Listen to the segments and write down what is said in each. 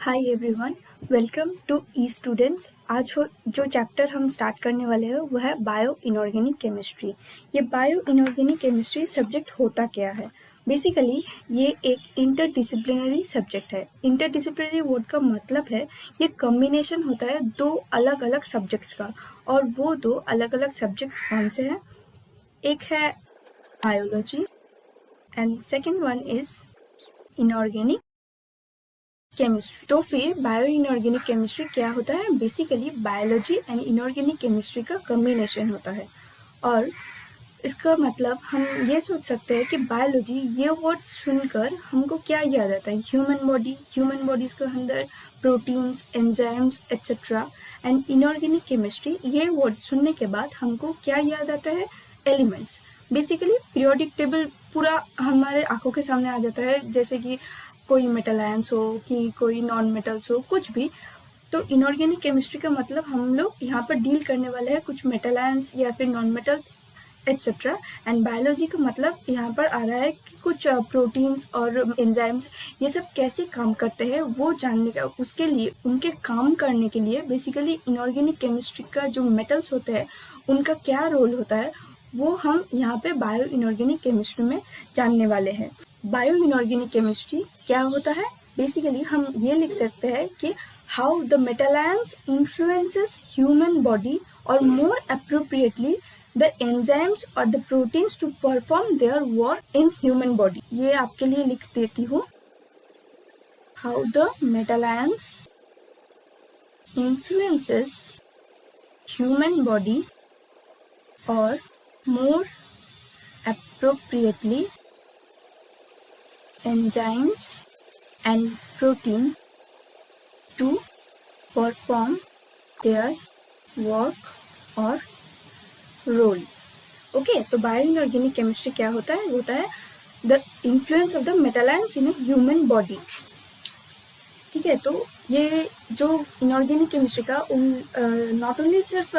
Hi everyone, welcome to E students. आज जो chapter हम स्टार्ट करने वाले हैं वो है बायो इनऑर्गेनिक केमिस्ट्री। ये बायो इनऑर्गेनिक केमिस्ट्री सब्जेक्ट होता क्या है? बेसिकली ये एक इंटरडिसिप्लिनरी सब्जेक्ट है। इंटरडिसिप्लिनरी वर्ड का मतलब है ये कॉम्बिनेशन होता है दो अलग अलग सब्जेक्ट्स का, और वो दो अलग अलग सब्जेक्ट्स कौन से हैं? एक है biology and second one is inorganic chemistry. तो फिर बायो इनऑर्गेनिक केमिस्ट्री क्या होता है? Basically biology and inorganic chemistry का कॉम्बिनेशन होता है। और इसका मतलब हम ये सोच सकते हैं कि बायोलॉजी ये वर्ड सुनकर हमको क्या याद आता है? ह्यूमन बॉडीज के अंदर proteins, enzymes etcetera. And inorganic chemistry ये वर्ड सुनने के बाद हमको क्या याद आता है? एलिमेंट्स। बेसिकली पीरियोडिक टेबल पूरा हमारे आंखों के सामने आ जाता है, जैसे कि कोई मेटल आयंस हो कि कोई नॉन मेटल्स हो, कुछ भी। तो इनऑर्गेनिक केमिस्ट्री का मतलब हम लोग यहाँ पर डील करने वाले हैं कुछ मेटल आयंस या फिर non metals etcetera. And biology का मतलब यहाँ पर आ रहा है कि कुछ प्रोटीन्स और एंजाइम्स ये सब कैसे काम करते हैं वो जानने का, उसके लिए उनके काम करने के लिए बेसिकली इनऑर्गेनिक केमिस्ट्री का जो मेटल्स होते हैं उनका क्या रोल होता है वो हम यहाँ पे बायो इनऑर्गेनिक केमिस्ट्री में जानने वाले हैं। बायो इनऑर्गेनिक केमिस्ट्री क्या होता है? बेसिकली हम ये लिख सकते हैं कि how the metal ions influences human body, और मोर अप्रोप्रिएटली द एंजाइम्स और the proteins to perform their work in human body. ये आपके लिए लिख देती हूँ। How the metal ions influences human body, और more appropriately enzymes and proteins to perform their work or role. Okay, तो bio inorganic chemistry क्या होता है? होता है the influence of the metal ions in human body. ठीक है, तो ये जो इनऑर्गेनिक केमिस्ट्री का नॉट ओनली सिर्फ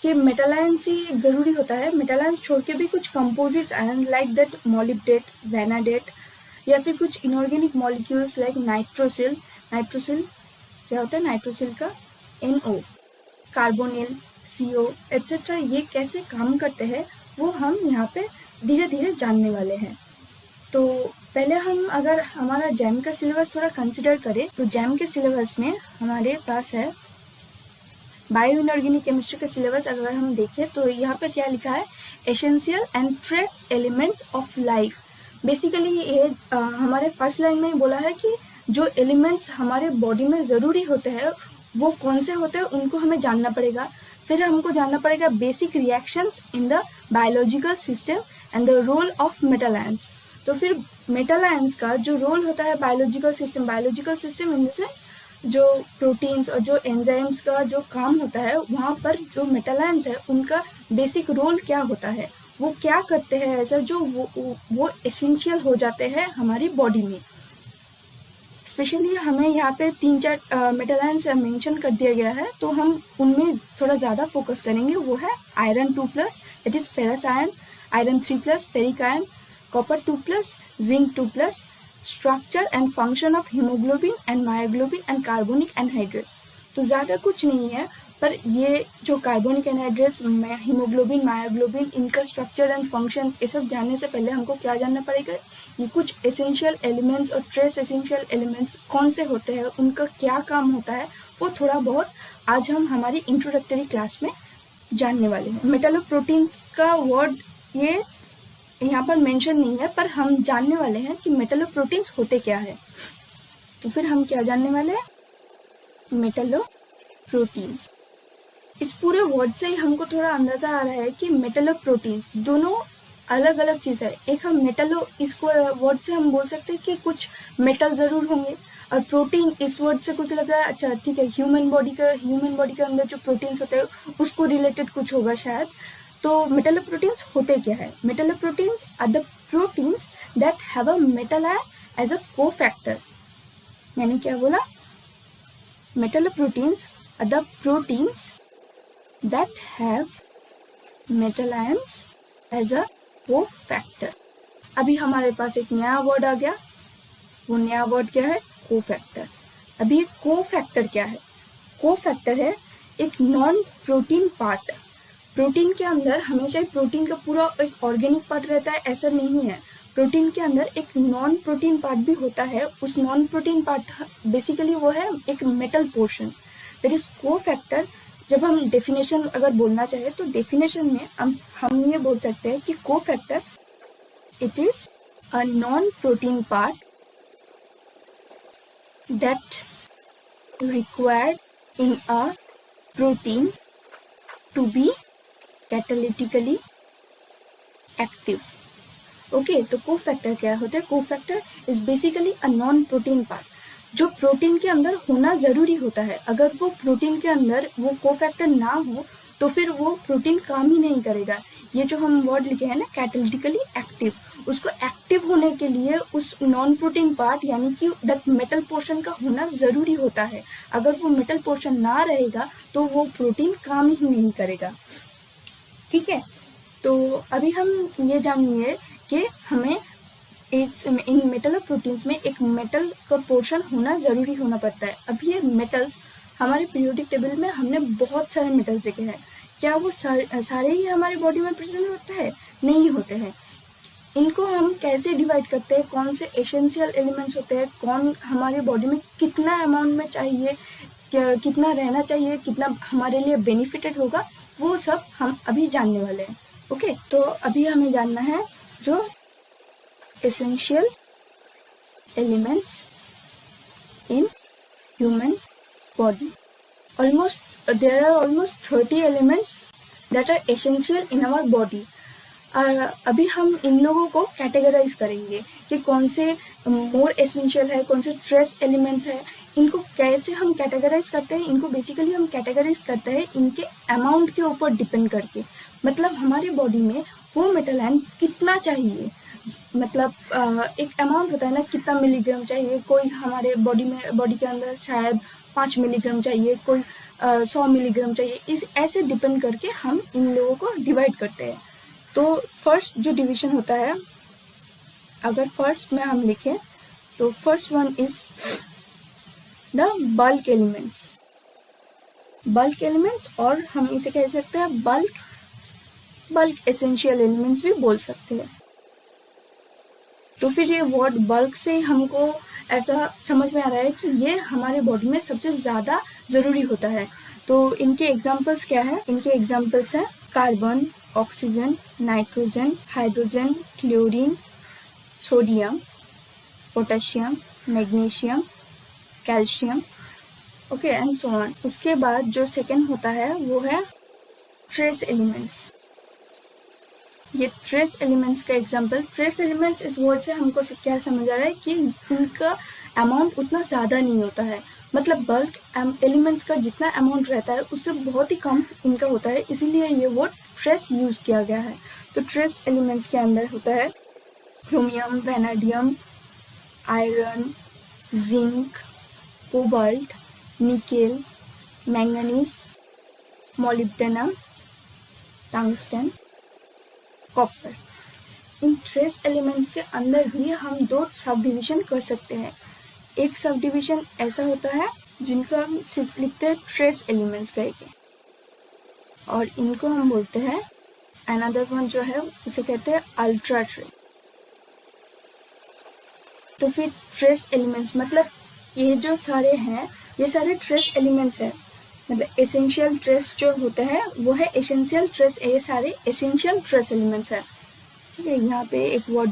कि मेटल आयंस ही जरूरी होता है, मेटल आयंस छोड़ के भी कुछ composites ion like that molybdate, vanadate, या फिर कुछ इनऑर्गेनिक मॉलिक्यूल्स लाइक नाइट्रोसिल क्या होता है? नाइट्रोसिल का NO, कार्बोनिल, CO एक्सेट्रा, ये कैसे काम करते हैं वो हम यहाँ पे धीरे धीरे जानने वाले हैं। तो पहले हम अगर हमारा जैम का सिलेबस थोड़ा कंसिडर करें तो जैम के सिलेबस में हमारे पास है बायो इनऑर्गेनिक केमिस्ट्री का सिलेबस। अगर हम देखें तो यहाँ पे क्या लिखा है? Essential and trace elements of life. Basically ये हमारे फर्स्ट लाइन में ही बोला है कि जो एलिमेंट्स हमारे बॉडी में ज़रूरी होते हैं वो कौन से होते हैं उनको हमें जानना पड़ेगा। फिर हमको जानना पड़ेगा basic reactions in the biological system and the role of metal ions. तो फिर मेटल आयंस का जो रोल होता है biological system in the sense जो प्रोटीन्स और जो एंजाइम्स का जो काम होता है, वहाँ पर जो मेटल आयंस है उनका बेसिक रोल क्या होता है, वो क्या करते हैं ऐसा जो वो एसेंशियल हो जाते हैं हमारी बॉडी में। स्पेशली हमें यहाँ पे 3-4 मेटल आयंस मेंशन कर दिया गया है, तो हम उनमें थोड़ा ज़्यादा फोकस करेंगे। वो है iron 2+, that is ferrous ion, iron 3+, ferric ion, copper 2+, zinc 2+, structure and function of haemoglobin and myoglobin and carbonic anhydrase. तो ज़्यादा कुछ नहीं है, पर ये जो कार्बोनिक एनहाइड्रेस, हीमोग्लोबिन, मायोग्लोबिन, इनका स्ट्रक्चर एंड फंक्शन ये सब जानने से पहले हमको क्या जानना पड़ेगा? ये कुछ एसेंशियल एलिमेंट्स और ट्रेस एसेंशियल एलिमेंट्स कौन से होते हैं, उनका क्या काम होता है, वो थोड़ा बहुत आज हम हमारी इंट्रोडक्टरी क्लास में जानने वाले हैं। मेटलोप्रोटीन्स का वर्ड ये यहाँ पर मेंशन नहीं है, पर हम जानने वाले हैं कि मेटलोप्रोटीन्स होते क्या है। तो फिर हम क्या जानने वाले हैं? मेटलोप्रोटीन्स। इस पूरे वर्ड से ही हमको थोड़ा अंदाजा आ रहा है कि मेटलोप्रोटीन्स दोनों अलग अलग चीज़ है। एक हम इसको वर्ड से हम बोल सकते हैं कि कुछ मेटल जरूर होंगे, और प्रोटीन इस वर्ड से कुछ लग रहा है अच्छा ठीक है ह्यूमन बॉडी के अंदर जो प्रोटीन्स होते हैं उसको रिलेटेड कुछ होगा शायद। तो मेटलोप्रोटीन्स होते क्या है? Metalloproteins are the proteins that have a metal ion as a cofactor. मैंने क्या बोला? Metalloproteins are the proteins that have metal ions as a cofactor. अभी हमारे पास एक नया वर्ड आ गया, वो नया वर्ड क्या है? कोफैक्टर। अभी को फैक्टर क्या है? को फैक्टर है एक नॉन प्रोटीन पार्ट। प्रोटीन के अंदर हमेशा प्रोटीन का पूरा एक ऑर्गेनिक पार्ट रहता है ऐसा नहीं है। प्रोटीन के अंदर एक नॉन प्रोटीन पार्ट भी होता है। उस नॉन प्रोटीन पार्ट बेसिकली वो है एक मेटल पोर्शन, दैट इज को फैक्टर। जब हम डेफिनेशन अगर बोलना चाहे तो डेफिनेशन में हम ये बोल सकते हैं कि को factor it is a non protein part that required in a protein to be catalytically active. Okay, तो कोफैक्टर क्या होता है? Cofactor is basically a non protein part जो प्रोटीन के अंदर होना जरूरी होता है। अगर वो प्रोटीन के अंदर वो कोफैक्टर ना हो तो फिर वो प्रोटीन काम ही नहीं करेगा। ये जो हम वर्ड लिखे हैं ना कैटालिटिकली एक्टिव, उसको एक्टिव होने के लिए उस नॉन प्रोटीन पार्ट यानी कि दैट मेटल पोर्शन का होना जरूरी होता है। अगर वो मेटल पोर्शन ना रहेगा तो वो प्रोटीन काम ही नहीं करेगा। ठीक है, तो अभी हम ये जानिए कि हमें इन मेटल और प्रोटीन्स में एक मेटल का पोर्शन होना जरूरी होना पड़ता है। अब ये मेटल्स हमारे पीरियोडिक टेबल में हमने बहुत सारे मेटल्स देखे हैं। क्या वो सारे ही हमारे बॉडी में प्रेजेंट होते हैं? नहीं होते हैं। इनको हम कैसे डिवाइड करते हैं? कौन से एसेंशियल एलिमेंट्स होते हैं? कौन हमारे बॉडी में कितना अमाउंट में चाहिए, कितना रहना चाहिए, कितना हमारे लिए बेनिफिटेड होगा, वो सब हम अभी जानने वाले हैं। ओके, तो अभी हमें जानना है जो essential elements in human body. There are almost 30 elements that are essential in our body. अभी हम इन लोगों को कैटेगराइज करेंगे कि कौन से मोर एसेंशियल है, कौन से ट्रेस एलिमेंट्स है। इनको कैसे हम कैटेगराइज करते हैं? इनको बेसिकली हम कैटेगराइज करते हैं इनके अमाउंट के ऊपर डिपेंड करके। मतलब हमारे बॉडी में वो मेटल आयन कितना चाहिए, मतलब एक अमाउंट होता है ना, कितना मिलीग्राम चाहिए। कोई हमारे बॉडी के अंदर शायद 5 मिलीग्राम चाहिए, कोई 100 मिलीग्राम चाहिए। इस ऐसे डिपेंड करके हम इन लोगों को डिवाइड करते हैं। तो फर्स्ट जो डिवीजन होता है, अगर फर्स्ट में हम लिखें तो first one is the bulk elements. Bulk elements, और हम इसे कह सकते हैं बल्क एसेंशियल एलिमेंट्स भी बोल सकते हैं। तो फिर ये वर्ड बल्क से हमको ऐसा समझ में आ रहा है कि ये हमारे बॉडी में सबसे ज़्यादा ज़रूरी होता है। तो इनके एग्जाम्पल्स क्या है? इनके एग्जाम्पल्स हैं carbon, oxygen, nitrogen, hydrogen, chlorine, sodium, potassium, magnesium, calcium, okay and so on. उसके बाद जो सेकंड होता है वो है ट्रेस एलिमेंट्स। ये ट्रेस एलिमेंट्स का एग्जाम्पल, ट्रेस एलिमेंट्स इस वर्ड से हमको क्या समझ आ रहा है कि इनका अमाउंट उतना ज़्यादा नहीं होता है। मतलब बल्क एलिमेंट्स का जितना अमाउंट रहता है उससे बहुत ही कम इनका होता है, इसीलिए ये वर्ड ट्रेस यूज किया गया है। तो ट्रेस एलिमेंट्स के अंदर होता है chromium, vanadium, iron, zinc, cobalt, nickel, manganese, molybdenum, tungsten, copper. इन ट्रेस एलिमेंट्स के अंदर भी हम 2 सब डिविजन कर सकते हैं। एक सब डिविजन ऐसा होता है जिनको हम सिर्फ लिखते हैं ट्रेस एलिमेंट्स करके, और इनको हम बोलते हैं अनदर वन जो है उसे कहते हैं अल्ट्रा ट्रेस। तो फिर ट्रेस एलिमेंट्स मतलब ये जो सारे हैं ये सारे ट्रेस एलिमेंट्स हैं। मतलब एसेंशियल ट्रेस जो होते हैं वो है एसेंशियल ट्रेस, ये सारे एसेंशियल ट्रेस एलिमेंट्स है। ठीक है, यहाँ पे एक वर्ड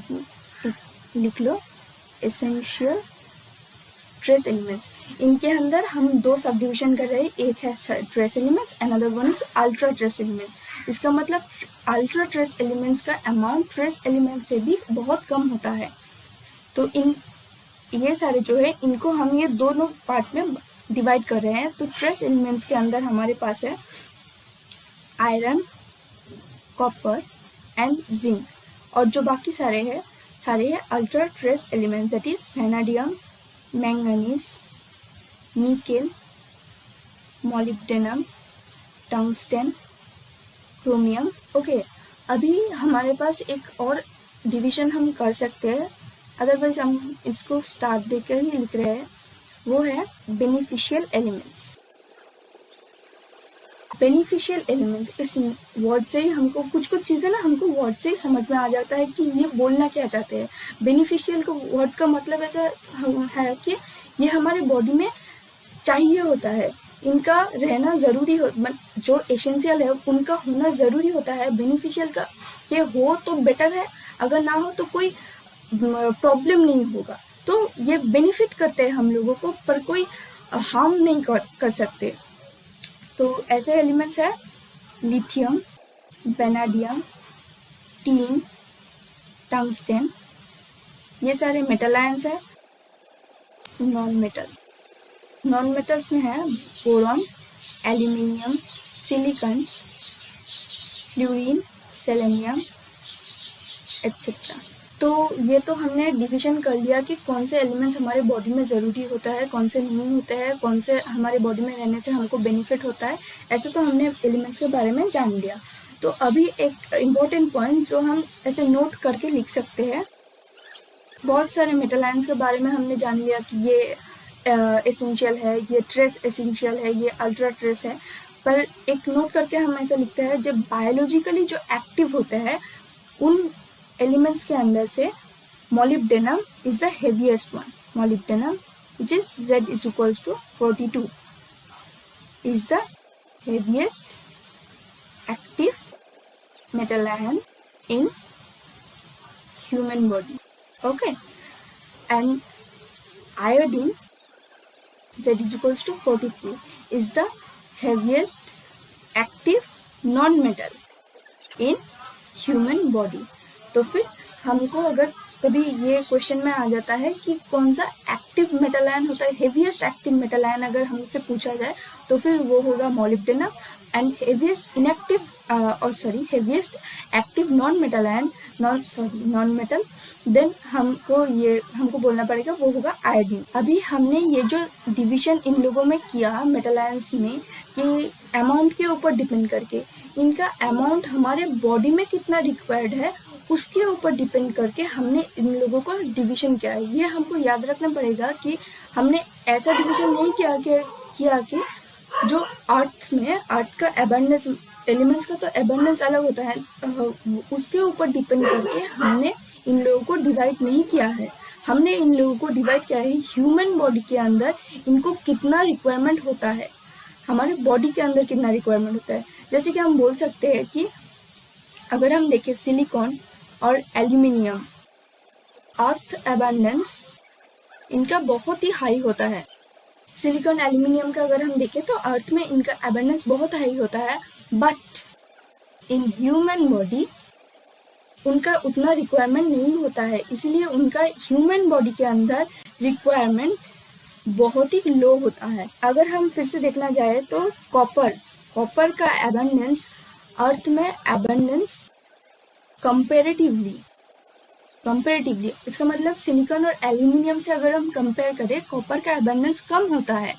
लिख लो, एसेंशियल ट्रेस एलिमेंट्स। इनके अंदर हम 2 सब डिविजन कर रहे हैं, एक है trace elements, another one is ultra trace elements. इसका मतलब अल्ट्रा ट्रेस एलिमेंट्स का अमाउंट ट्रेस एलिमेंट्स से भी बहुत कम होता है। तो ये सारे जो है इनको हम ये दोनों पार्ट में डिवाइड कर रहे हैं। तो ट्रेस एलिमेंट्स के अंदर हमारे पास है आयरन, कॉपर एंड जिंक, और जो बाकी सारे हैं ultra trace elements, that is vanadium, manganese, nickel, molybdenum, tungsten, chromium. Okay, अभी हमारे पास एक और डिवीजन हम कर सकते हैं, अदरवाइज हम इसको स्टार्ट देकर ही लिख रहे हैं। वो है बेनिफिशियल एलिमेंट्स। बेनिफिशियल एलिमेंट्स, इस वर्ड से ही हमको कुछ चीज़ें ना हमको वर्ड से ही समझ में आ जाता है कि ये बोलना क्या चाहते हैं। बेनिफिशियल को वर्ड का मतलब ऐसा है कि ये हमारे बॉडी में चाहिए होता है, इनका रहना ज़रूरी हो, जो एसेंशियल है उनका होना ज़रूरी होता है। बेनिफिशियल का ये हो तो बेटर है, अगर ना हो तो कोई प्रॉब्लम नहीं होगा। तो ये बेनिफिट करते हैं हम लोगों को, पर कोई हार्म नहीं कर सकते। तो ऐसे एलिमेंट्स है लिथियम, वेनेडियम, टीन, टंगस्टन, ये सारे मेटल आयंस है। नॉन मेटल्स में है boron, aluminium, silicon, fluorine, selenium etcetera. तो ये तो हमने डिवीजन कर लिया कि कौन से एलिमेंट्स हमारे बॉडी में ज़रूरी होता है, कौन से नहीं होते हैं, कौन से हमारे बॉडी में रहने से हमको बेनिफिट होता है। ऐसे तो हमने एलिमेंट्स के बारे में जान लिया। तो अभी एक इम्पोर्टेंट पॉइंट जो हम ऐसे नोट करके लिख सकते हैं, बहुत सारे मेटल आयंस के बारे में हमने जान लिया कि ये एसेंशियल है, ये ट्रेस एसेंशियल है, ये अल्ट्रा ट्रेस है। पर एक नोट करके हम ऐसा लिखते हैं, जब बायोलॉजिकली जो एक्टिव होते हैं उन एलिमेंट्स के अंदर से molybdenum is the heaviest one. Molybdenum which is Z is equals to 42 is the heaviest active metal ion in human body. Okay, and iodine Z is equals to 43 is the heaviest active non-metal in human body. तो फिर हमको अगर कभी ये question में आ जाता है कि कौन सा एक्टिव मेटल आयन होता है, हेवीएस्ट एक्टिव मेटल आयन अगर हमसे पूछा जाए तो फिर वो होगा molybdenum. And heaviest active non metal ion, non metal, then हमको बोलना पड़ेगा वो होगा आयोडीन। अभी हमने ये जो डिवीजन इन लोगों में किया मेटल आयंस में कि अमाउंट के ऊपर डिपेंड करके, इनका अमाउंट हमारे बॉडी में कितना रिक्वायर्ड है उसके ऊपर डिपेंड करके हमने इन लोगों को डिवीजन किया है। ये हमको याद रखना पड़ेगा कि हमने ऐसा डिवीजन नहीं किया कि जो अर्थ का एबंडेंस, एलिमेंट्स का तो एबंडेंस अलग होता है, उसके ऊपर डिपेंड करके हमने इन लोगों को डिवाइड नहीं किया है। हमने इन लोगों को डिवाइड किया है ह्यूमन बॉडी के अंदर इनको कितना रिक्वायरमेंट होता है, हमारे बॉडी के अंदर कितना रिक्वायरमेंट होता है। जैसे कि हम बोल सकते हैं कि अगर हम देखें सिलिकॉन और एल्यूमिनियम, अर्थ एबंडेंस इनका बहुत ही हाई होता है। सिलिकॉन एल्यूमिनियम का अगर हम देखें तो अर्थ में इनका एबंडेंस बहुत हाई होता है, बट इन ह्यूमन बॉडी उनका उतना रिक्वायरमेंट नहीं होता है, इसलिए उनका ह्यूमन बॉडी के अंदर रिक्वायरमेंट बहुत ही लो होता है। अगर हम फिर से देखना जाए तो कॉपर का एबंडेंस अर्थ में एबंडेंस कंपेरेटिवली, इसका मतलब सिलिकॉन और एल्यूमिनियम से अगर हम कंपेयर करें कॉपर का एबंडेंस कम होता है।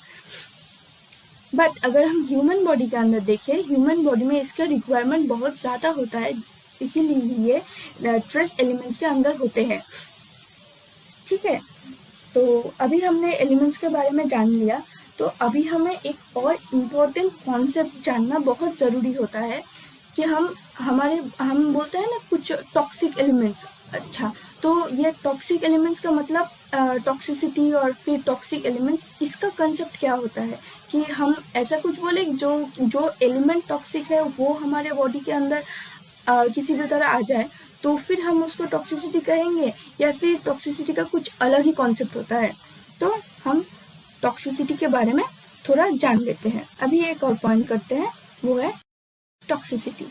बट अगर हम ह्यूमन बॉडी के अंदर देखें, ह्यूमन बॉडी में इसका रिक्वायरमेंट बहुत ज़्यादा होता है, इसीलिए ये ट्रेस एलिमेंट्स के अंदर होते हैं। ठीक है, तो अभी हमने एलिमेंट्स के बारे में जान लिया, तो अभी हमें एक और इम्पोर्टेंट कॉन्सेप्ट जानना बहुत ज़रूरी होता है कि हम बोलते हैं ना कुछ टॉक्सिक एलिमेंट्स। अच्छा, तो ये टॉक्सिक एलिमेंट्स का मतलब टॉक्सिसिटी और फिर टॉक्सिक एलिमेंट्स, इसका कंसेप्ट क्या होता है कि हम ऐसा कुछ बोले जो एलिमेंट टॉक्सिक है वो हमारे बॉडी के अंदर किसी भी तरह आ जाए तो फिर हम उसको टॉक्सिसिटी कहेंगे, या फिर टॉक्सिसिटी का कुछ अलग ही कॉन्सेप्ट होता है। तो हम टॉक्सिसिटी के बारे में थोड़ा जान लेते हैं। अभी एक और पॉइंट करते हैं, वो है टॉक्सिसिटी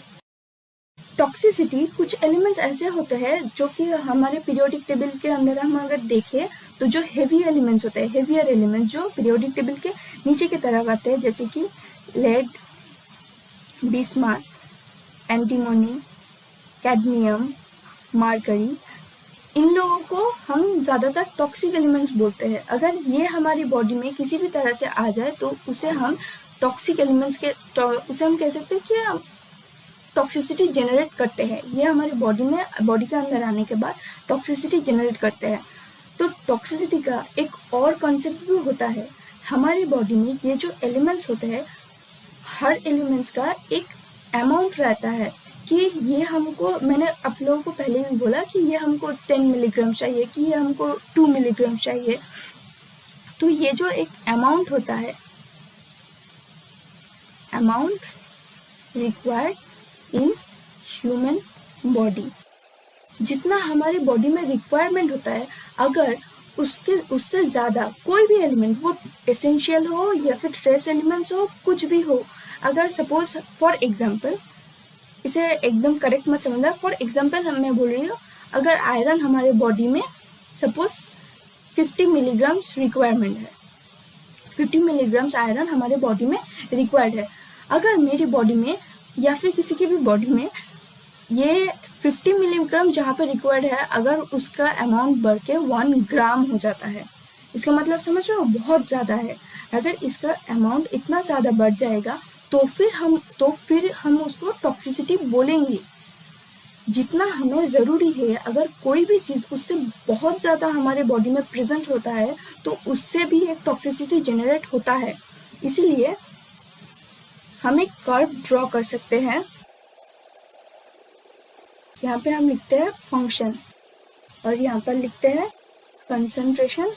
कुछ एलिमेंट्स ऐसे होते हैं जो कि हमारे पीरियोडिक टेबल के अंदर हम अगर देखें तो जो हेवी एलिमेंट्स होते हैं, हेवियर एलिमेंट्स जो पीरियोडिक टेबल के नीचे की तरफ आते हैं, जैसे कि लेड, बिस्माथ, एंटीमोनी, कैडमियम, मरकरी, इन लोगों को हम ज़्यादातर टॉक्सिक एलिमेंट्स बोलते हैं। अगर ये हमारी बॉडी में किसी भी तरह से आ जाए तो उसे हम टॉक्सिक एलिमेंट्स उसे हम कह सकते हैं कि टॉक्सिसिटी जनरेट करते हैं। ये हमारी बॉडी के अंदर आने के बाद टॉक्सिसिटी जनरेट करते हैं। तो टॉक्सिसिटी का एक और कॉन्सेप्ट भी होता है। हमारी बॉडी में ये जो एलिमेंट्स होते हैं, हर एलिमेंट्स का एक अमाउंट रहता है कि ये हमको, मैंने आप लोगों को पहले भी बोला कि ये हमको 10 मिलीग्राम चाहिए, कि ये हमको 2 मिलीग्राम चाहिए। तो ये जो एक अमाउंट होता है, amount required in human body, जितना हमारी बॉडी में रिक्वायरमेंट होता है, अगर उससे ज़्यादा कोई भी एलिमेंट, वो एसेंशियल हो या फिर ट्रेस एलिमेंट्स हो, कुछ भी हो, अगर सपोज फॉर एग्जांपल, इसे एकदम करेक्ट मत समझना, फॉर एग्जांपल मैं बोल रही हूँ, अगर आयरन हमारे बॉडी में सपोज 50 मिलीग्राम्स रिक्वायरमेंट है, 50 मिलीग्राम्स आयरन हमारे बॉडी में रिक्वायर्ड है। अगर मेरी बॉडी में या फिर किसी की भी बॉडी में ये 50 मिलीग्राम जहाँ पे रिक्वायर्ड है, अगर उसका अमाउंट बढ़ के 1 ग्राम हो जाता है, इसका मतलब समझ रहे हो, बहुत ज़्यादा है। अगर इसका अमाउंट इतना ज़्यादा बढ़ जाएगा तो फिर हम उसको टॉक्सिसिटी बोलेंगे। जितना हमें ज़रूरी है, अगर कोई भी चीज़ उससे बहुत ज़्यादा हमारे बॉडी में प्रेजेंट होता है तो उससे भी एक टॉक्सिसिटी जनरेट होता है। इसीलिए हम एक कर्व ड्रॉ कर सकते हैं। यहाँ पे हम लिखते हैं फंक्शन और यहाँ पर लिखते हैं कंसंट्रेशन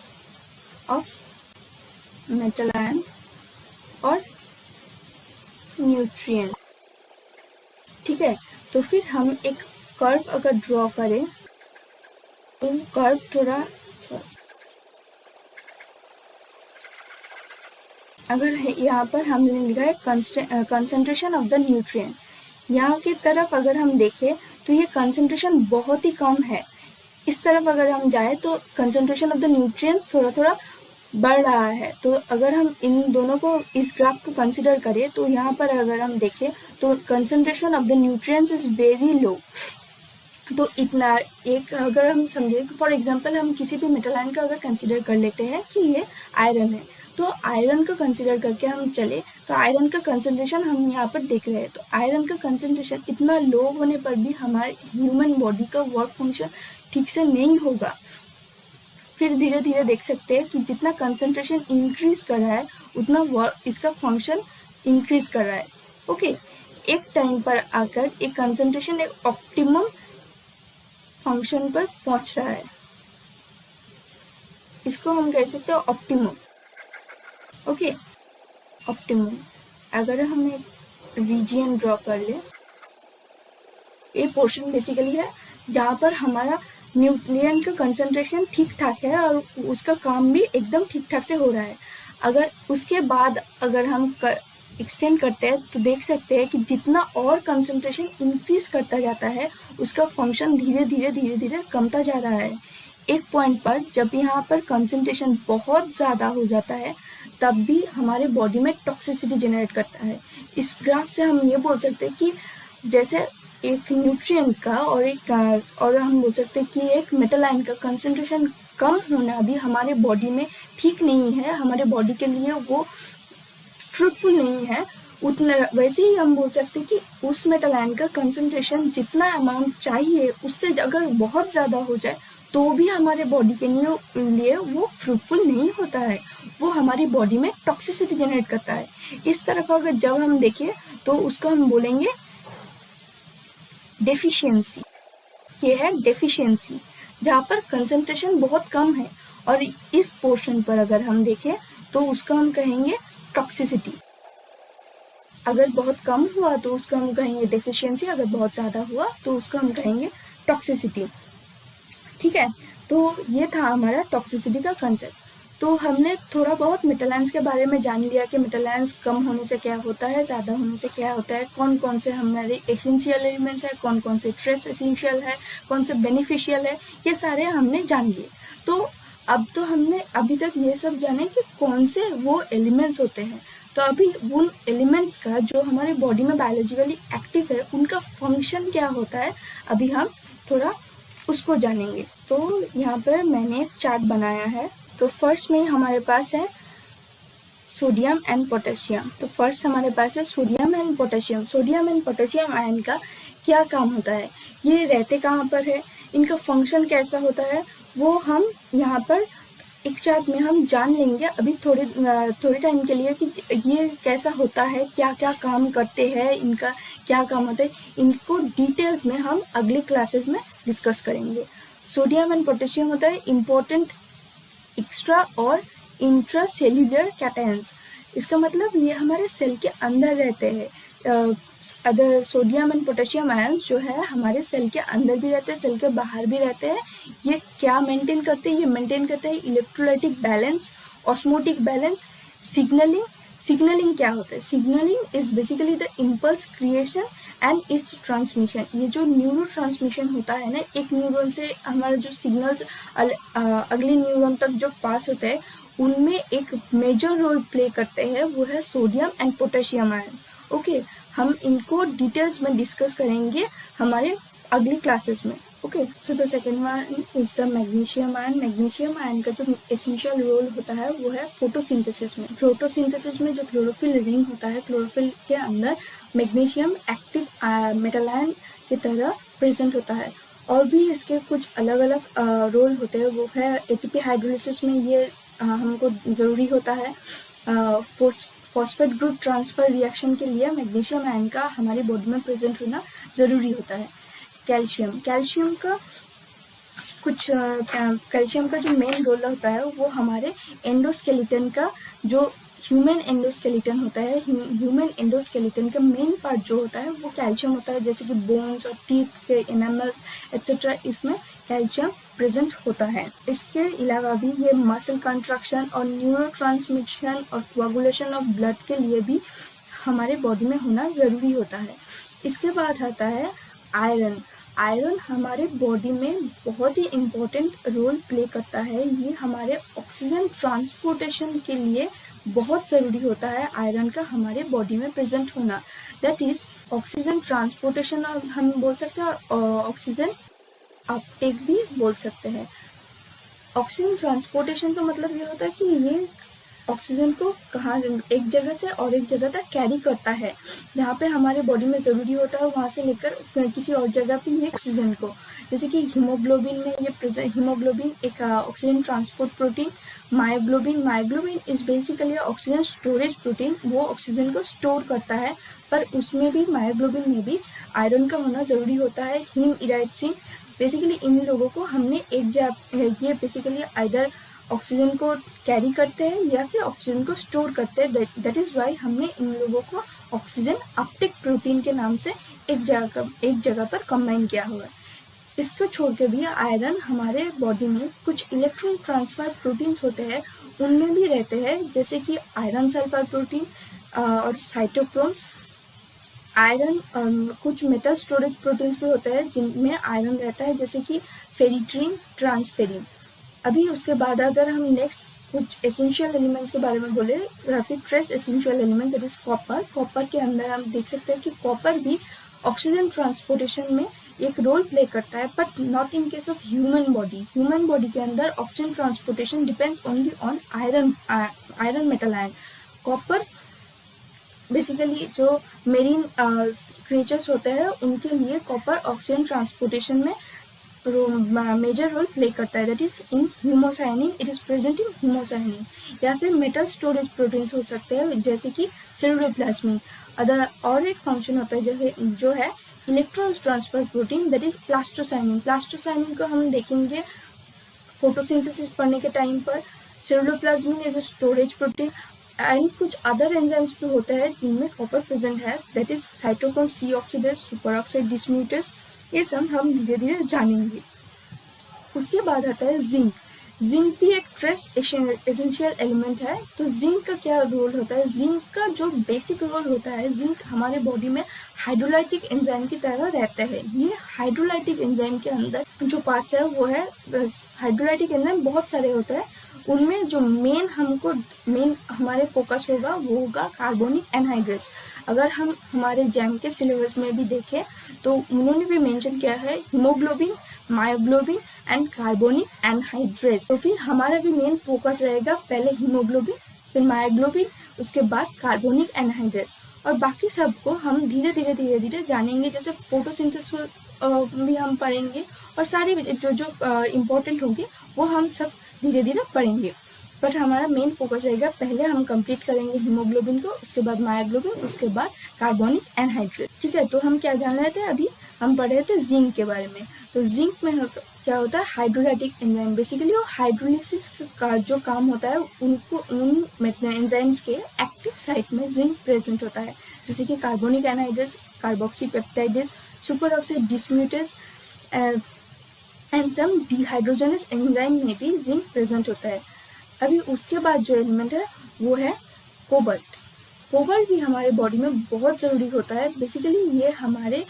ऑफ मेटल आयन और न्यूट्रिएंट। ठीक है, तो फिर हम एक कर्व अगर ड्रॉ करें तो कर्व थोड़ा, अगर यहाँ पर हमने लिखा है कंसंट्रेशन ऑफ द न्यूट्रिएंट, यहाँ की तरफ अगर हम देखें तो ये कंसंट्रेशन बहुत ही कम है। इस तरफ अगर हम जाए तो कंसंट्रेशन ऑफ द न्यूट्रिएंट्स थोड़ा थोड़ा बढ़ रहा है। तो अगर हम इन दोनों को, इस ग्राफ को कंसिडर करें तो यहाँ पर अगर हम देखें तो concentration of the nutrients is very low. तो इतना एक, अगर हम समझे फॉर एग्जांपल, हम किसी भी मेटल आयन का अगर कंसिडर कर लेते हैं कि ये आयरन है, तो आयरन का कंसिडर करके हम चले तो आयरन का कंसंट्रेशन हम यहाँ पर देख रहे हैं। तो आयरन का कंसंट्रेशन इतना लो होने पर भी हमारे ह्यूमन बॉडी का वर्क फंक्शन ठीक से नहीं होगा। फिर धीरे धीरे देख सकते हैं कि जितना कंसंट्रेशन इंक्रीज कर रहा है उतना इसका फंक्शन इंक्रीज कर रहा है। ओके, एक टाइम पर आकर एक कंसंट्रेशन एक ऑप्टिमम फंक्शन पर पहुंच रहा है, इसको हम कह सकते हैं ऑप्टिमम। Okay, optimum. अगर हम एक रीजियन ड्रॉ कर ले, ये पोर्शन बेसिकली है जहाँ पर हमारा न्यूट्रिएंट का कंसंट्रेशन ठीक ठाक है और उसका काम भी एकदम ठीक ठाक से हो रहा है। अगर उसके बाद अगर हम एक्सटेंड करते हैं तो देख सकते हैं कि जितना और कंसंट्रेशन इंक्रीज करता जाता है उसका फंक्शन धीरे धीरे कमता जा रहा है। एक पॉइंट पर जब यहाँ पर कंसंट्रेशन बहुत ज़्यादा हो जाता है तब भी हमारे बॉडी में टॉक्सिसिटी जनरेट करता है। इस ग्राफ से हम ये बोल सकते हैं कि जैसे एक न्यूट्रिएंट का और हम बोल सकते हैं कि एक मेटल आयन का कंसंट्रेशन कम होना भी हमारे बॉडी में ठीक नहीं है, हमारे बॉडी के लिए वो फ्रूटफुल नहीं है। उतना वैसे ही हम बोल सकते हैं कि उस मेटल आयन का कंसंट्रेशन जितना अमाउंट चाहिए उससे अगर बहुत ज़्यादा हो जाए तो भी हमारे बॉडी के लिए वो फ्रूटफुल नहीं होता है, वो हमारी बॉडी में टॉक्सिसिटी जनरेट करता है। इस तरफ अगर जब हम देखें तो उसको हम बोलेंगे डेफिशिएंसी। ये है डेफिशिएंसी, जहाँ पर कंसंट्रेशन बहुत कम है। और इस पोर्शन पर अगर हम देखें तो उसका हम कहेंगे टॉक्सिसिटी। अगर बहुत कम हुआ तो उसका हम कहेंगे डेफिशिएंसी, अगर बहुत ज़्यादा हुआ तो उसका हम कहेंगे टॉक्सिसिटी। ठीक है, तो ये था हमारा टॉक्सिसिटी का कंसेप्ट। तो हमने थोड़ा बहुत मेटल आयंस के बारे में जान लिया कि मेटल आयंस कम होने से क्या होता है, ज़्यादा होने से क्या होता है, कौन कौन से हमारे एसेंशियल एलिमेंट्स है, कौन कौन से ट्रेस एसेंशियल है, कौन से बेनिफिशियल है, ये सारे हमने जान लिए। तो अब तो हमने अभी तक ये सब जाने कि कौन से वो एलिमेंट्स होते हैं। तो अभी उन एलिमेंट्स का जो हमारे बॉडी में बायोलॉजिकली एक्टिव है उनका फंक्शन क्या होता है, अभी हम थोड़ा उसको जानेंगे। तो यहाँ पर मैंने एक चार्ट बनाया है। तो फर्स्ट में हमारे पास है सोडियम एंड पोटेशियम। तो फर्स्ट हमारे पास है sodium and potassium. Sodium and potassium ion का क्या काम होता है, ये रहते कहाँ पर है, इनका फंक्शन कैसा होता है, वो हम यहाँ पर एक चार्ट में हम जान लेंगे अभी थोड़े टाइम के लिए कि ये कैसा होता है, क्या क्या काम करते हैं, इनका क्या काम होता है, इनको डिटेल्स में हम अगली क्लासेस में डिस्कस करेंगे। सोडियम एंड पोटेशियम होता है इम्पोर्टेंट एक्स्ट्रा और इंट्रा सेल्यूलर कैटायंस। इसका मतलब ये हमारे सेल के अंदर रहते हैं। Other sodium and potassium ions जो है हमारे सेल के अंदर भी रहते हैं, सेल के बाहर भी रहते हैं। ये क्या मेंटेन करते हैं? ये मेंटेन करते हैं electrolytic balance, osmotic balance, signalling. Signalling क्या होता है? Signalling is basically the impulse creation and it's transmission. ये जो न्यूरो ट्रांसमिशन होता है ना, एक न्यूरॉन से हमारा जो सिग्नल्स अगले न्यूरॉन तक जो पास होते हैं, उनमें एक मेजर रोल प्ले करते हैं, वो है sodium and potassium ion. Okay, हम इनको डिटेल्स में डिस्कस करेंगे हमारे अगली क्लासेस में। Okay, so the second one is the magnesium ion. Magnesium ion का जो एसेंशियल रोल होता है वो है फोटोसिंथेसिस में। फोटोसिंथेसिस में जो क्लोरोफिल रिंग होता है, क्लोरोफिल के अंदर मैग्नीशियम एक्टिव मेटल आयन की तरह प्रेजेंट होता है। और भी इसके कुछ अलग अलग रोल होते हैं, वो है एटीपी हाइड्रोलिसिस में ये हमको ज़रूरी होता है। फॉस्फेट ग्रुप ट्रांसफर रिएक्शन के लिए मैग्नीशियम आयन का हमारी बॉडी में प्रेजेंट होना ज़रूरी होता है। कैल्शियम का जो मेन रोल होता है वो हमारे एंडोस्केलेटन का, जो ह्यूमन एंडोस्केलेटन होता है, ह्यूमन एंडोस्केलेटन का मेन पार्ट जो होता है वो कैल्शियम होता है। जैसे कि बोन्स और टीथ के एनामल एक्सेट्रा, इसमें कैल्शियम प्रेजेंट होता है। इसके अलावा भी ये मसल कंट्रक्शन और न्यूरो ट्रांसमिशन और कोआगुलेशन ऑफ ब्लड के लिए भी हमारे बॉडी में होना ज़रूरी होता है। इसके बाद आता है आयरन। आयरन हमारे बॉडी में बहुत ही इम्पोर्टेंट रोल प्ले करता है। ये हमारे ऑक्सीजन ट्रांसपोर्टेशन के लिए बहुत ज़रूरी होता है आयरन का हमारे बॉडी में प्रेजेंट होना। दैट इज ऑक्सीजन ट्रांसपोर्टेशन हम बोल सकते हैं, और ऑक्सीजन अपटेक भी बोल सकते हैं। ऑक्सीजन ट्रांसपोर्टेशन का मतलब ये होता है कि ये ऑक्सीजन को कहाँ एक जगह से और एक जगह तक कैरी करता है। जहाँ पे हमारे बॉडी में ज़रूरी होता है वहाँ से लेकर किसी और जगह पे ये ऑक्सीजन को, जैसे कि हीमोग्लोबिन में ये हीमोग्लोबिन एक oxygen transport protein. Myoglobin is basically oxygen storage protein, वो ऑक्सीजन को स्टोर करता है, पर उसमें भी मायोग्लोबिन में भी आयरन का होना ज़रूरी होता है। हीम इराइथ्रिन, बेसिकली इन लोगों को हमने एक जगह, ये बेसिकली आइदर ऑक्सीजन को कैरी करते हैं या फिर ऑक्सीजन को स्टोर करते हैं। दैट इज़ वाई हमने इन लोगों को ऑक्सीजन अपटेक प्रोटीन के नाम से एक जगह पर कंबाइन किया हुआ है। इसको छोड़ के भी आयरन हमारे बॉडी में कुछ इलेक्ट्रॉन ट्रांसफर प्रोटीन्स होते हैं, उनमें भी रहते हैं, जैसे कि आयरन सल्फर प्रोटीन और साइटोक्रोम्स। आयरन कुछ मेटल स्टोरेज प्रोटीन्स भी होते हैं जिनमें आयरन रहता है, जैसे कि फेरिट्रिन, ट्रांसफेरिन। अभी उसके बाद अगर हम नेक्स्ट कुछ एसेंशियल एलिमेंट्स के बारे में बोले, फिर trace essential element that is copper. Copper के अंदर हम देख सकते हैं कि कॉपर भी ऑक्सीजन ट्रांसपोर्टेशन में एक रोल प्ले करता है, but not in case of human body. Human body के अंदर oxygen transportation depends only on iron metal ion. Copper basically जो मेरीन क्रिएचर्स होते हैं उनके लिए कॉपर ऑक्सीजन ट्रांसपोर्टेशन में मेजर रोल प्ले करता है। That is in haemocyanin, it is present in haemocyanin. या फिर मेटल स्टोरेज प्रोटीन्स हो सकते हैं, जैसे कि सेलुलोप्लाज्मिन। और एक फंक्शन होता है जो है electron transfer protein, that is plastocyanin. Plastocyanin को हम देखेंगे फोटोसिंथेसिस पढ़ने के टाइम पर। Ceruloplasmin is a storage protein and कुछ अदर एंजाइम्स भी होते हैं जिनमें कॉपर प्रेजेंट है, that is cytochrome C oxidase, super oxide dismutase. ये सब हम धीरे धीरे जानेंगे। उसके बाद आता है जिंक। जिंक भी एक ट्रेस एसेंशियल एलिमेंट है। तो जिंक का क्या रोल होता है? जिंक का जो बेसिक रोल होता है, जिंक हमारे बॉडी में हाइड्रोलाइटिक एंजाइम की तरह रहता है। ये हाइड्रोलाइटिक एंजाइम के अंदर जो पार्ट्स है वो है, हाइड्रोलाइटिक एंजाइम बहुत सारे होते हैं, उनमें जो मेन हमारे फोकस होगा वो होगा कार्बोनिक एनहाइड्रेस। अगर हम हमारे जैम के सिलेबस में भी देखें तो उन्होंने भी मेंशन किया है haemoglobin, myoglobin and carbonic anhydrase. तो फिर हमारा भी मेन फोकस रहेगा पहले हीमोग्लोबिन, फिर मायोग्लोबिन, उसके बाद कार्बोनिक एनहाइड्रेस, और बाकी सबको हम धीरे धीरे जानेंगे। जैसे फोटोसिंथेसिस भी हम पढ़ेंगे और सारे जो जो इम्पोर्टेंट होंगे वो हम सब धीरे धीरे पढ़ेंगे, बट हमारा मेन फोकस रहेगा पहले हम कंप्लीट करेंगे हीमोग्लोबिन को, उसके बाद मायोग्लोबिन, उसके बाद कार्बोनिक एनहाइड्रेट। ठीक है, तो हम क्या जान रहे थे, अभी हम पढ़ रहे थे जिंक के बारे में। तो जिंक में क्या होता है, हाइड्रोलाइटिक एंजाइम। बेसिकली वो हाइड्रोलिसिस का जो काम होता है उनको उन एंजाइम्स के एक्टिव साइट में जिंक प्रेजेंट होता है, जैसे कि carbonic anhydrase, carboxy peptidase, super oxide dismutase and some dehydrogenase enzyme में भी जिंक प्रेजेंट होता है। अभी उसके बाद जो एलिमेंट है वो है कोबाल्ट। कोबाल्ट भी हमारे बॉडी में बहुत ज़रूरी होता है। बेसिकली ये हमारे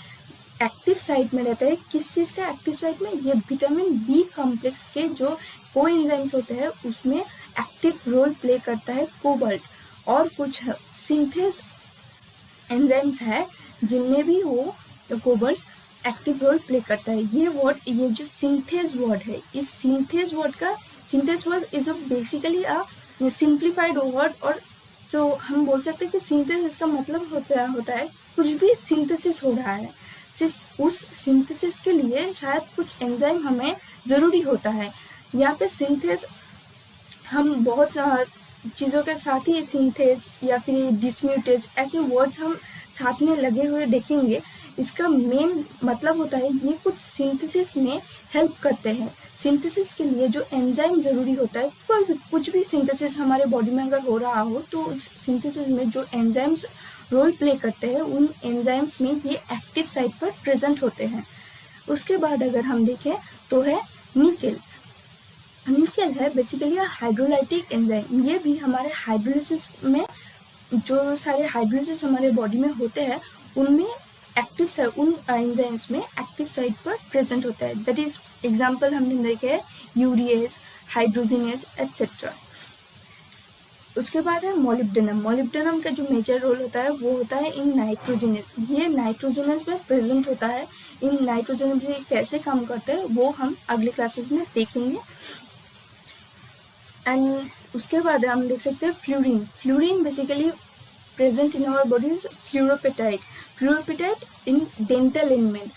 एक्टिव साइट में रहता है। किस चीज़ का एक्टिव साइट में, ये विटामिन बी कॉम्प्लेक्स के जो कोएंजाइम्स होते हैं उसमें एक्टिव रोल प्ले करता है कोबाल्ट। और कुछ सिंथेस एंजाइम्स है जिनमें भी वो कोबाल्ट एक्टिव रोल प्ले करता है। ये जो सिंथेस वर्ड है, इस synthase word is basically a simplified word, और जो हम बोल सकते हैं कि सिंथेसिस का मतलब होता है कुछ भी सिंथेसिस हो रहा है, सिर्फ उस सिंथेसिस के लिए शायद कुछ एंजाइम हमें ज़रूरी होता है। यहाँ पे सिंथेस हम बहुत चीज़ों के साथ ही सिंथेस या फिर डिस्म्यूटेज ऐसे वर्ड्स हम साथ में लगे हुए देखेंगे। इसका मेन मतलब होता है ये कुछ सिंथेसिस में हेल्प करते हैं। सिंथेसिस के लिए जो एंजाइम ज़रूरी होता है, कुछ भी सिंथेसिस हमारे बॉडी में अगर हो रहा हो तो उस सिंथेसिस में जो एंजाइम्स रोल प्ले करते हैं उन एंजाइम्स में ये एक्टिव साइट पर प्रेजेंट होते हैं। उसके बाद अगर हम देखें तो है निकेल। निकेल है बेसिकली हाइड्रोलाइटिक एंजाइम। ये भी हमारे हाइड्रोलिसिस में, जो सारे हाइड्रोलिसिस हमारे बॉडी में होते हैं उनमें उन एंजाइम्स में एक्टिव साइट पर प्रेजेंट होता है। दैट इज एग्जांपल हमने देखे हैं यूरिएज, हाइड्रोजिनेज एटसेट्रा। उसके बाद है मोलिब्डेनम। मोलिब्डेनम का जो मेजर रोल होता है वो होता है इन नाइट्रोजनेज। ये नाइट्रोजनेज में प्रेजेंट होता है। इन नाइट्रोजनेज कैसे काम करते हैं वो हम अगले क्लासेस में देखेंगे। एंड उसके बाद हम देख सकते हैं fluorine. Fluorine basically present in our body is fluoroapatite. Fluoroapatite in dental element.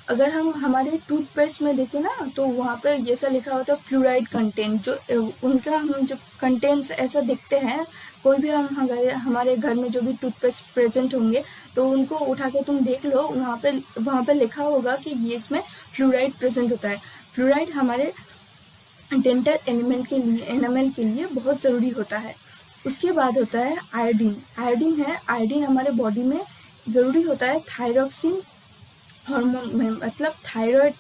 अगर हम हमारे टूथपेस्ट में देखें ना तो वहाँ पे जैसा लिखा होता है फ्लोराइड कंटेंट, जो उनका हम जो कंटेंट्स ऐसा दिखते हैं। कोई भी हमारे घर में जो भी टूथपेस्ट प्रेजेंट होंगे तो उनको उठा के तुम देख लो, वहाँ पे लिखा होगा कि ये इसमें फ्लोराइड प्रेजेंट होता है। फ्लोराइड हमारे डेंटल एनामेल के लिए बहुत ज़रूरी होता है। उसके बाद होता है आयोडीन। आयोडीन हमारे बॉडी में ज़रूरी होता है थायरॉक्सिन हार्मोन में, मतलब थायराइड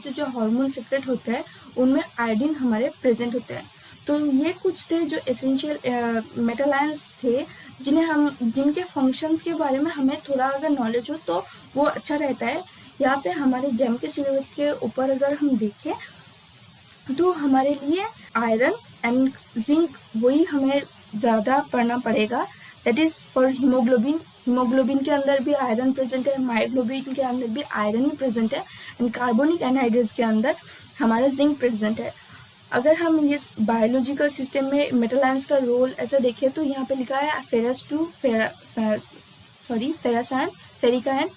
से जो हार्मोन सिक्रेट होते हैं उनमें आयोडीन हमारे प्रेजेंट होते हैं। तो ये कुछ थे जो एसेंशियल मेटल आयंस थे जिनके फंक्शंस के बारे में हमें थोड़ा अगर नॉलेज हो तो वो अच्छा रहता है। यहाँ पे हमारे जेम के सिलेबस के ऊपर अगर हम देखें तो हमारे लिए आयरन एंड जिंक वही हमें ज़्यादा पढ़ना पड़ेगा। That is for haemoglobin. Haemoglobin के अंदर भी आयरन प्रेजेंट है, मायोग्लोबिन के अंदर भी आयरन ही प्रेजेंट है, एंड कार्बोनिक एनहाइड्रेट्स के अंदर हमारा जिंक प्रेजेंट है। अगर हम ये बायोलॉजिकल सिस्टम में मेटल आयंस का रोल ऐसा देखें तो यहाँ पे लिखा है ferrous and ferric ion,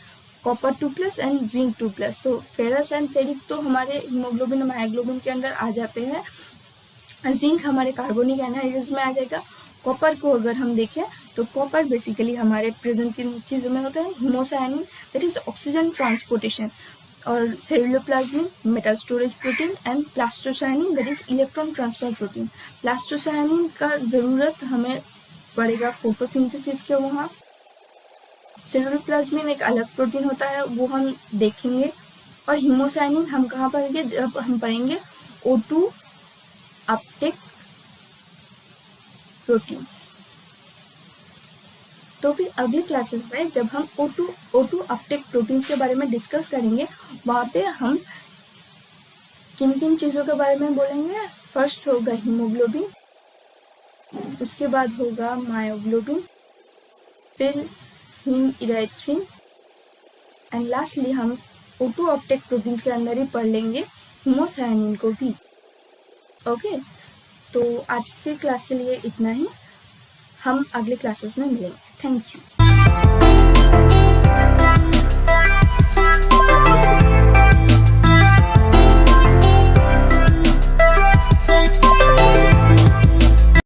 copper 2+ and zinc 2+। तो फेरस एंड फेरिक तो हमारे हीमोग्लोबिन और मायोग्लोबिन के अंदर आ जाते हैं, जिंक हमारे कार्बोनिक एनहाइड्रेट्स में आ जाएगा। कॉपर को अगर हम देखें तो कॉपर बेसिकली हमारे प्रेजेंट किन चीज़ों में होता है, haemocyanin that is oxygen transportation, और ceruloplasmin metal storage protein, and plastocyanin that is electron transfer protein. Plastocyanin का ज़रूरत हमें पड़ेगा फोटोसिंथेसिस के वहाँ। सेलुलोप्लाज्मिन एक अलग प्रोटीन होता है, वो हम देखेंगे। और हीमोसायनिन हम कहाँ पढ़ेंगे, जब हम पढ़ेंगे O2 अपटेक प्रोटीन्स। तो फिर अगले क्लासेस में जब हम O2 अपटेक प्रोटीन्स के बारे में डिस्कस करेंगे, वहाँ पे हम किन किन चीज़ों के बारे में बोलेंगे। फर्स्ट होगा हीमोग्लोबिन, उसके बाद होगा मायोग्लोबिन, फिर हीम इराइथ्रिन, एंड लास्टली हम O2 अपटेक प्रोटीन्स के अंदर ही पढ़ लेंगे हीमोसायनिन को भी। ओके, तो आज के क्लास के लिए इतना ही। हम अगले क्लासेस में मिलेंगे। Thank you.